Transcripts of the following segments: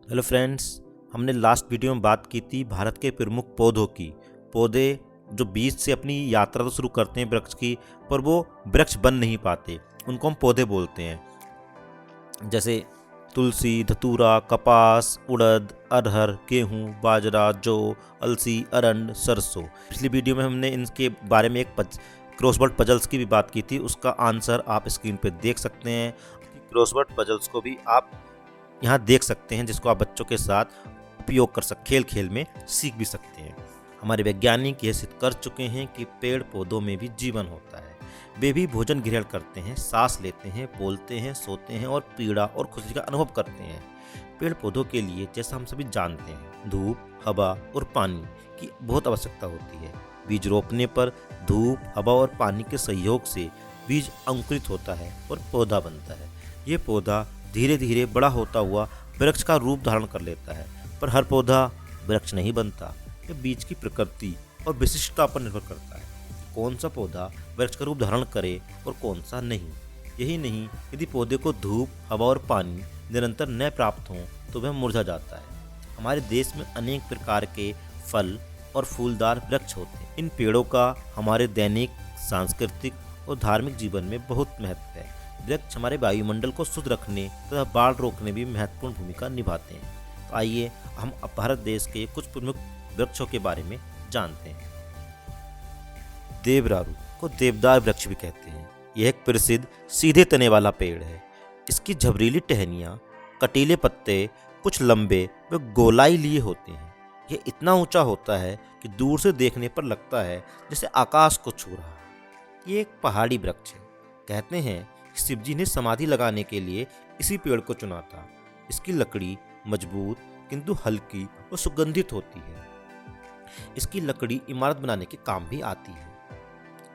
Hello friends, हमने last video में बात की थी भारत के प्रमुख पौधों की। पौधे जो बीज से अपनी यात्रा तो शुरू करते हैं वृक्ष की, पर वो वृक्ष बन नहीं पाते, उनको हम पौधे बोलते हैं। जैसे तुलसी, धतूरा, कपास, उड़द, अरहर, गेहूँ, बाजरा, जौ, अलसी, अरंड, सरसों। पिछली वीडियो में हमने इनके बारे में एक क्रॉसवर्ड पजल्स की भी बात की थी, उसका आंसर आप स्क्रीन पर देख सकते हैं। क्रॉसवर्ड पजल्स को भी आप यहाँ देख सकते हैं, जिसको आप बच्चों के साथ उपयोग कर सकते, खेल खेल में सीख भी सकते हैं। हमारे वैज्ञानिक यह सिद्ध कर चुके हैं कि पेड़ पौधों में भी जीवन होता है। वे भी भोजन ग्रहण करते हैं, सांस लेते हैं, बोलते हैं, सोते हैं और पीड़ा और खुशी का अनुभव करते हैं। पेड़ पौधों के लिए, जैसा हम सभी जानते हैं, धूप, हवा और पानी की बहुत आवश्यकता होती है। बीज रोपने पर धूप, हवा और पानी के सहयोग से बीज अंकुरित होता है और पौधा बनता है। ये पौधा धीरे धीरे बड़ा होता हुआ वृक्ष का रूप धारण कर लेता है, पर हर पौधा वृक्ष नहीं बनता। यह बीज की प्रकृति और विशिष्टता पर निर्भर करता है, कौन सा पौधा वृक्ष का रूप धारण करे और कौन सा नहीं। यही नहीं, यदि पौधे को धूप, हवा और पानी निरंतर न प्राप्त हो तो वह मुरझा जाता है। हमारे देश में अनेक प्रकार के फल और फूलदार वृक्ष होते हैं। इन पेड़ों का हमारे दैनिक, सांस्कृतिक और धार्मिक जीवन में बहुत महत्व है। वृक्ष हमारे वायुमंडल को शुद्ध रखने तथा बाढ़ रोकने में महत्वपूर्ण भूमिका निभाते हैं। तो आइए हम भारत देश के कुछ प्रमुख वृक्षों के बारे में जानते हैं। देवदारू को देवदार वृक्ष भी कहते हैं। यह एक प्रसिद्ध सीधे तने वाला पेड़ है। इसकी झबरीली टहनियाँ, कटीले पत्ते कुछ लंबे व गोलाई लिए होते हैं। यह इतना ऊंचा होता है कि दूर से देखने पर लगता है जैसे आकाश को छू रहा है। ये एक पहाड़ी वृक्ष है। कहते हैं शिवजी ने समाधि लगाने के लिए इसी पेड़ को चुना था। इसकी लकड़ी मजबूत किंतु हल्की और सुगंधित होती है। इसकी लकड़ी इमारत बनाने के काम भी आती है।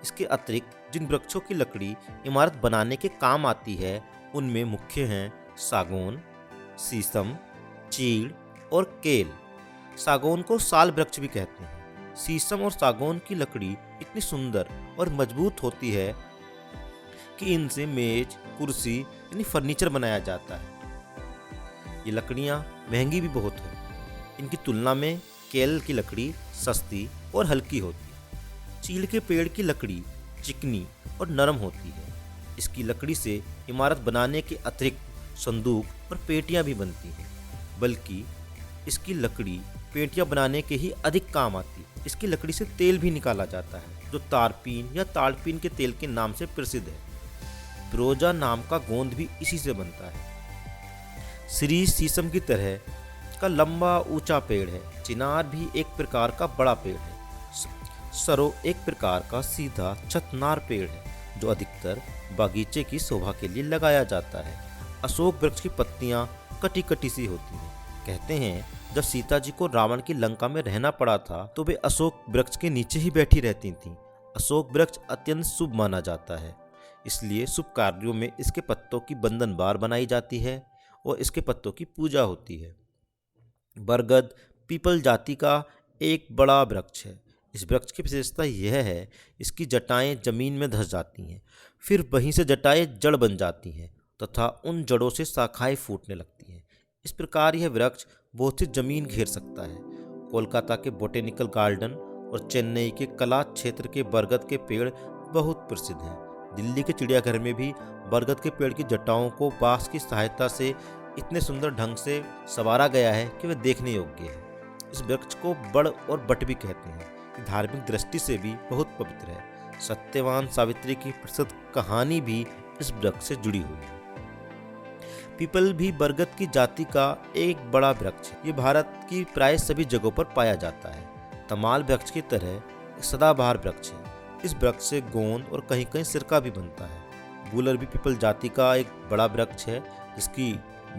इसके अतिरिक्त जिन वृक्षों की लकड़ी इमारत बनाने के काम आती है, उनमें मुख्य हैं सागौन, शीशम, चीड़ और केल। सागौन को साल वृक्ष भी कहते हैं। शीशम और सागौन की लकड़ी इतनी सुंदर और मजबूत होती है कि इनसे मेज, कुर्सी यानी फर्नीचर बनाया जाता है। ये लकड़ियाँ महंगी भी बहुत हैं। इनकी तुलना में केल की लकड़ी सस्ती और हल्की होती है। चीड़ के पेड़ की लकड़ी चिकनी और नरम होती है। इसकी लकड़ी से इमारत बनाने के अतिरिक्त संदूक और पेटियाँ भी बनती हैं, बल्कि इसकी लकड़ी पेटियाँ बनाने के ही अधिक काम आती है। इसकी लकड़ी से तेल भी निकाला जाता है, जो तारपीन या ताड़पीन के तेल के नाम से प्रसिद्ध है। ब्रोजा नाम का गोंद भी इसी से बनता है। श्री शीशम की तरह का लंबा ऊंचा पेड़ है। चिनार भी एक प्रकार का बड़ा पेड़ है। सरो एक प्रकार का सीधा छतनार पेड़ है, जो अधिकतर बागीचे की शोभा के लिए लगाया जाता है। अशोक वृक्ष की पत्तियां कटी कटी सी होती हैं। कहते हैं जब सीता जी को रावण की लंका में रहना पड़ा था, तो वे अशोक वृक्ष के नीचे ही बैठी रहती थीं। अशोक वृक्ष अत्यंत शुभ माना जाता है, इसलिए शुभ कार्यों में इसके पत्तों की बंधन बार बनाई जाती है और इसके पत्तों की पूजा होती है। बरगद पीपल जाति का एक बड़ा वृक्ष है। इस वृक्ष की विशेषता यह है, इसकी जटाएं जमीन में धंस जाती हैं, फिर वहीं से जटाएं जड़ बन जाती हैं तथा उन जड़ों से शाखाएं फूटने लगती हैं। इस प्रकार यह वृक्ष बहुत सी जमीन घेर सकता है। कोलकाता के बोटेनिकल गार्डन और चेन्नई के कला क्षेत्र के बरगद के पेड़ बहुत प्रसिद्ध हैं। दिल्ली के चिड़ियाघर में भी बरगद के पेड़ की जटाओं को बांस की सहायता से इतने सुंदर ढंग से संवारा गया है कि वह देखने योग्य है। इस वृक्ष को बड़ और बट भी कहते हैं। ये धार्मिक दृष्टि से भी बहुत पवित्र है। सत्यवान सावित्री की प्रसिद्ध कहानी भी इस वृक्ष से जुड़ी हुई है। पीपल भी बरगद की जाति का एक बड़ा वृक्ष है। ये भारत की प्राय सभी जगहों पर पाया जाता है। तमाल वृक्ष की तरह सदाबहार वृक्ष है। इस वृक्ष से गोंद और कहीं कहीं सिरका भी बनता है। गूलर भी पीपल जाति का एक बड़ा वृक्ष है, जिसकी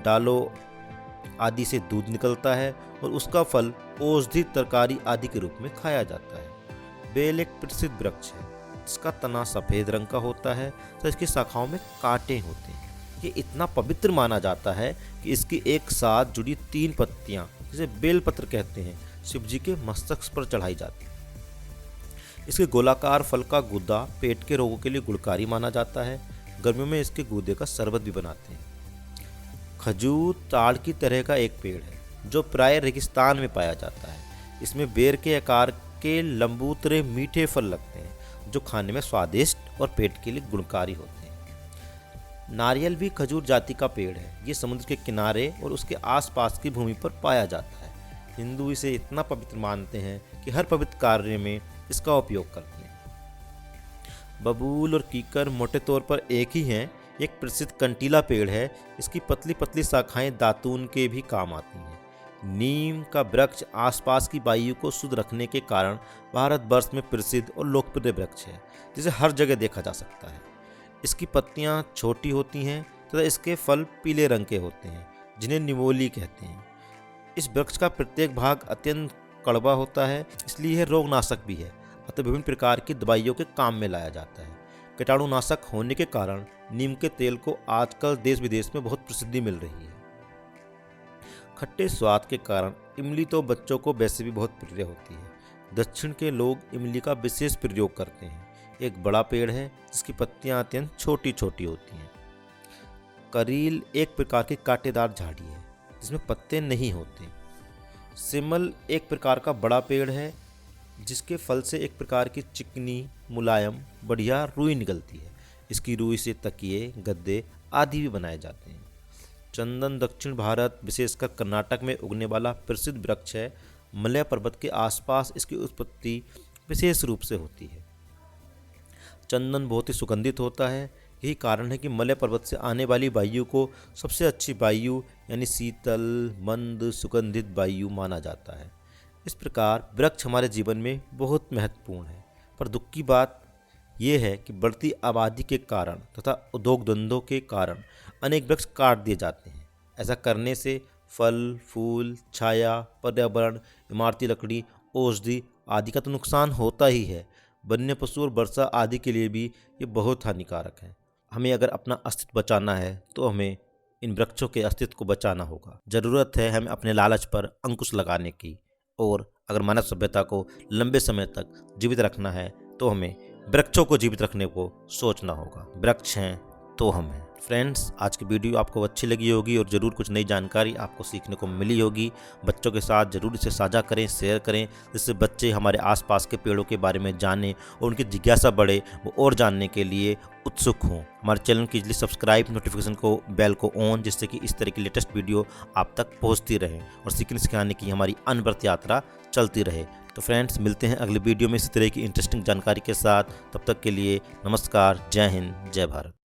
डालों आदि से दूध निकलता है और उसका फल औषधि, तरकारी आदि के रूप में खाया जाता है। बेल एक प्रसिद्ध वृक्ष है। इसका तना सफ़ेद रंग का होता है तो इसकी शाखाओं में कांटे होते हैं। ये इतना पवित्र माना जाता है कि इसकी एक साथ जुड़ी 3 पत्तियां, जिसे बेलपत्र कहते हैं, शिवजी के मस्तक पर चढ़ाई जाती है। इसके गोलाकार फल का गूदा पेट के रोगों के लिए गुणकारी माना जाता है। गर्मियों में इसके गूदे का शरबत भी बनाते हैं। खजूर ताड़ की तरह का एक पेड़ है। जो प्राय रेगिस्तान में पाया जाता है। इसमें बेर के आकार के लंबूतरे मीठे फल लगते हैं जो खाने में स्वादिष्ट और पेट के लिए गुणकारी होते हैं। नारियल भी खजूर जाति का पेड़ है। ये समुद्र के किनारे और उसके आसपास की भूमि पर पाया जाता है। हिंदू इसे इतना पवित्र मानते हैं कि हर पवित्र कार्य में इसका उपयोग करते हैं। बबूल और कीकर मोटे तौर पर एक ही हैं। एक प्रसिद्ध कंटीला पेड़ है। इसकी पतली पतली शाखाएं दातून के भी काम आती हैं। नीम का वृक्ष आसपास की वायु को शुद्ध रखने के कारण भारतवर्ष में प्रसिद्ध और लोकप्रिय वृक्ष है, जिसे हर जगह देखा जा सकता है। इसकी पत्तियां छोटी होती हैं तथा इसके फल पीले रंग के होते हैं, जिन्हें निमोली कहते हैं। इस वृक्ष का प्रत्येक भाग अत्यंत कड़वा होता है, इसलिए यह रोगनाशक भी है, अतः विभिन्न प्रकार की दवाइयों के काम में लाया जाता है। कीटाणुनाशक होने के कारण नीम के तेल को आजकल देश विदेश में बहुत प्रसिद्धि मिल रही है। खट्टे स्वाद के कारण इमली तो बच्चों को वैसे भी बहुत प्रिय होती है। दक्षिण के लोग इमली का विशेष प्रयोग करते हैं। एक बड़ा पेड़ है जिसकी पत्तियां अत्यंत छोटी छोटी होती हैं। करील एक प्रकार की कांटेदार झाड़ी है जिसमें पत्ते नहीं होते। सिमल एक प्रकार का बड़ा पेड़ है जिसके फल से एक प्रकार की चिकनी मुलायम बढ़िया रुई निकलती है। इसकी रुई से तकिए, गद्दे आदि भी बनाए जाते हैं। चंदन दक्षिण भारत विशेषकर कर्नाटक में उगने वाला प्रसिद्ध वृक्ष है। मलय पर्वत के आसपास इसकी उत्पत्ति विशेष रूप से होती है। चंदन बहुत ही सुगंधित होता है। यही कारण है कि मलय पर्वत से आने वाली वायु को सबसे अच्छी वायु यानी शीतल, मंद, सुगंधित वायु माना जाता है। इस प्रकार वृक्ष हमारे जीवन में बहुत महत्वपूर्ण है, पर दुख की बात यह है कि बढ़ती आबादी के कारण तथा उद्योग धंधों के कारण अनेक वृक्ष काट दिए जाते हैं। ऐसा करने से फल, फूल, छाया, पर्यावरण, इमारती लकड़ी, औषधि आदि का तो नुकसान होता ही है। वन्य पशु और वर्षा आदि के लिए भी ये बहुत हानिकारक है। हमें अगर अपना अस्तित्व बचाना है तो हमें इन वृक्षों के अस्तित्व को बचाना होगा। ज़रूरत है हमें अपने लालच पर अंकुश लगाने की, और अगर मानव सभ्यता को लंबे समय तक जीवित रखना है तो हमें वृक्षों को जीवित रखने को सोचना होगा। वृक्ष हैं तो हम हैं। फ्रेंड्स, आज की वीडियो आपको अच्छी लगी होगी और ज़रूर कुछ नई जानकारी आपको सीखने को मिली होगी। बच्चों के साथ ज़रूर इसे साझा करें, शेयर करें, जिससे बच्चे हमारे आसपास के पेड़ों के बारे में जानें और उनकी जिज्ञासा बढ़े, वो और जानने के लिए उत्सुक हों। हमारे चैनल कीजिए सब्सक्राइब, नोटिफिकेशन को बेल को ऑन, जिससे कि इस तरह की लेटेस्ट वीडियो आप तक पहुँचती रहे और सीखने सिखाने की हमारी अनवरत यात्रा चलती रहे। तो फ्रेंड्स, मिलते हैं अगले वीडियो में इसी तरह की इंटरेस्टिंग जानकारी के साथ। तब तक के लिए नमस्कार, जय हिंद, जय भारत।